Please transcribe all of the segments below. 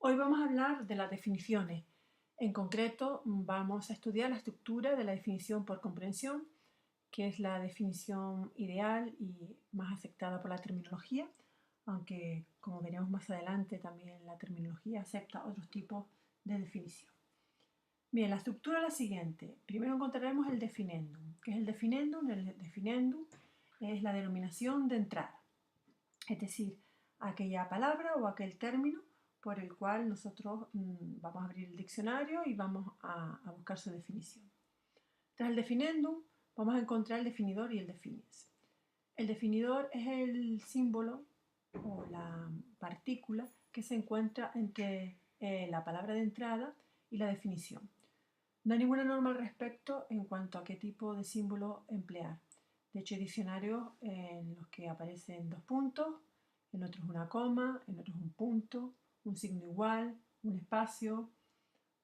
Hoy vamos a hablar de las definiciones. En concreto, vamos a estudiar la estructura de la definición por comprensión, que es la definición ideal y más aceptada por la terminología, aunque, como veremos más adelante, también la terminología acepta otros tipos de definición. Bien, la estructura es la siguiente. Primero encontraremos el definendum. ¿Qué es el definendum? El definendum es la denominación de entrada, es decir, aquella palabra o aquel término por el cual nosotros vamos a abrir el diccionario y vamos a buscar su definición. Tras el definendum vamos a encontrar el definidor y el definiens. El definidor es el símbolo o la partícula que se encuentra entre la palabra de entrada y la definición. No hay ninguna norma al respecto en cuanto a qué tipo de símbolo emplear. De hecho, hay diccionarios en los que aparecen dos puntos, en otros una coma, en otros un punto, un signo igual, un espacio,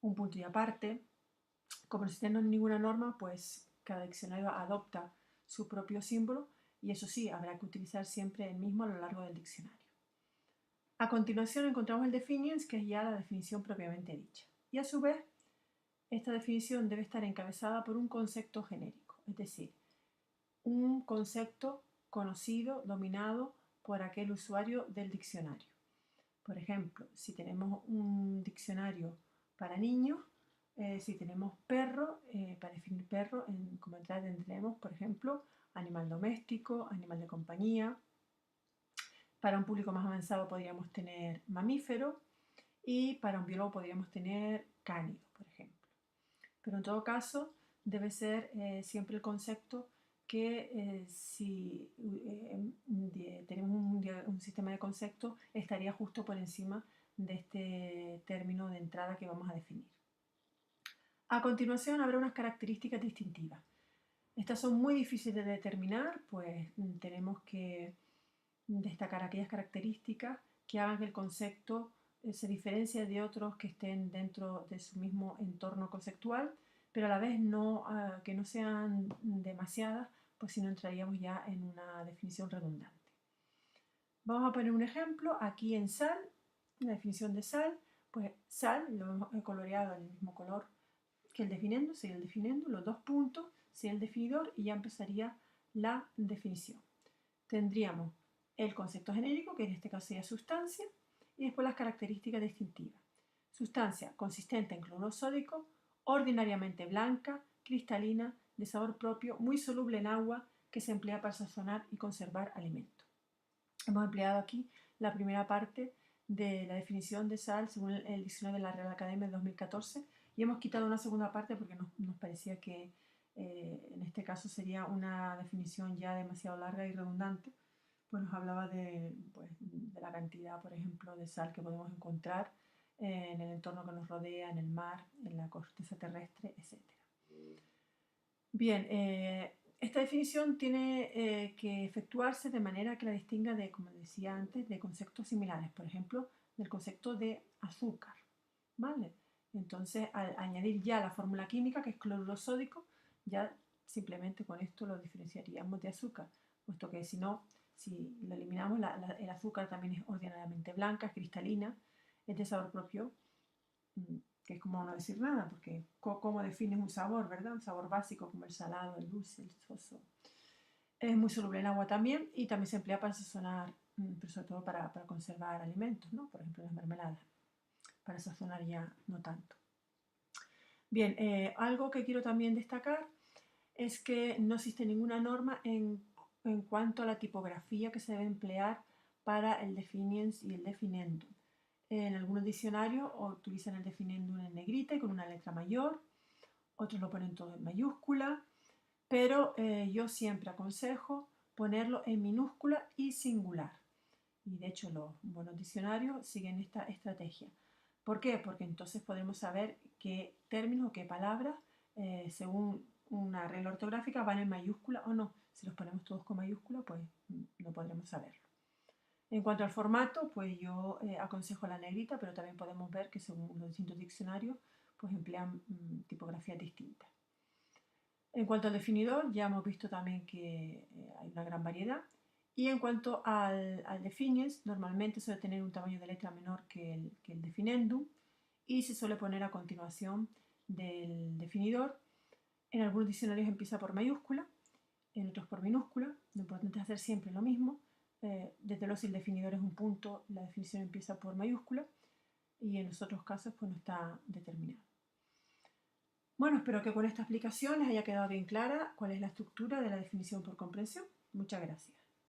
un punto y aparte. Como no existe ninguna norma, pues cada diccionario adopta su propio símbolo y eso sí, habrá que utilizar siempre el mismo a lo largo del diccionario. A continuación encontramos el definiens, que es ya la definición propiamente dicha. Y a su vez, esta definición debe estar encabezada por un concepto genérico, es decir, un concepto conocido, dominado por aquel usuario del diccionario. Por ejemplo, si tenemos un diccionario para niños, si tenemos perro, para definir perro, como entrada tendremos, por ejemplo, animal doméstico, animal de compañía. Para un público más avanzado podríamos tener mamífero y para un biólogo podríamos tener cánido, por ejemplo. Pero en todo caso, debe ser siempre el concepto que si tenemos un sistema de conceptos, estaría justo por encima de este término de entrada que vamos a definir. A continuación habrá unas características distintivas. Estas son muy difíciles de determinar, pues tenemos que destacar aquellas características que hagan que el concepto se diferencie de otros que estén dentro de su mismo entorno conceptual, pero a la vez que no sean demasiadas, pues si no entraríamos ya en una definición redundante. Vamos a poner un ejemplo aquí en sal, la definición de sal, pues sal lo hemos coloreado en el mismo color que el definendo, sería el definendo, los dos puntos sería el definidor y ya empezaría la definición. Tendríamos el concepto genérico, que en este caso sería sustancia, y después las características distintivas. Sustancia consistente en cloruro sódico, ordinariamente blanca, cristalina, de sabor propio, muy soluble en agua, que se emplea para sazonar y conservar alimentos. Hemos empleado aquí la primera parte de la definición de sal según el diccionario de la Real Academia de 2014 y hemos quitado una segunda parte porque nos parecía que en este caso sería una definición ya demasiado larga y redundante, pues nos hablaba pues, de la cantidad, por ejemplo, de sal que podemos encontrar en el entorno que nos rodea, en el mar, en la corteza terrestre, etc. Bien, esta definición tiene que efectuarse de manera que la distinga de, como decía antes, de conceptos similares, por ejemplo, del concepto de azúcar, ¿vale? Entonces, al añadir ya la fórmula química, que es cloruro sódico, ya simplemente con esto lo diferenciaríamos de azúcar, puesto que si no, si lo eliminamos, el azúcar también es ordinariamente blanca, es cristalina, es de sabor propio, que es como no decir nada, porque ¿cómo defines un sabor, verdad? Un sabor básico como el salado, el dulce, el soso. Es muy soluble en agua también y también se emplea para sazonar, pero sobre todo para conservar alimentos, ¿no? Por ejemplo, las mermeladas. Para sazonar ya no tanto. Bien, algo que quiero también destacar es que no existe ninguna norma en cuanto a la tipografía que se debe emplear para el definiens y el definendum. En algunos diccionarios utilizan el definendum en negrita y con una letra mayor, otros lo ponen todo en mayúscula, pero yo siempre aconsejo ponerlo en minúscula y singular. Y de hecho los buenos diccionarios siguen esta estrategia. ¿Por qué? Porque entonces podremos saber qué términos o qué palabras, según una regla ortográfica, van en mayúscula o no. Si los ponemos todos con mayúscula, pues no podremos saberlo. En cuanto al formato, pues yo aconsejo la negrita, pero también podemos ver que según los distintos diccionarios, pues emplean tipografías distintas. En cuanto al definidor, ya hemos visto también que hay una gran variedad Y en cuanto al definiens, normalmente suele tener un tamaño de letra menor que el definendum y se suele poner a continuación del definidor. En algunos diccionarios empieza por mayúscula, en otros por minúscula. Lo importante es hacer siempre lo mismo. Desde luego, si el definidor es un punto, la definición empieza por mayúscula y en los otros casos pues no está determinado. Bueno, espero que con esta explicación les haya quedado bien clara cuál es la estructura de la definición por comprensión. Muchas gracias.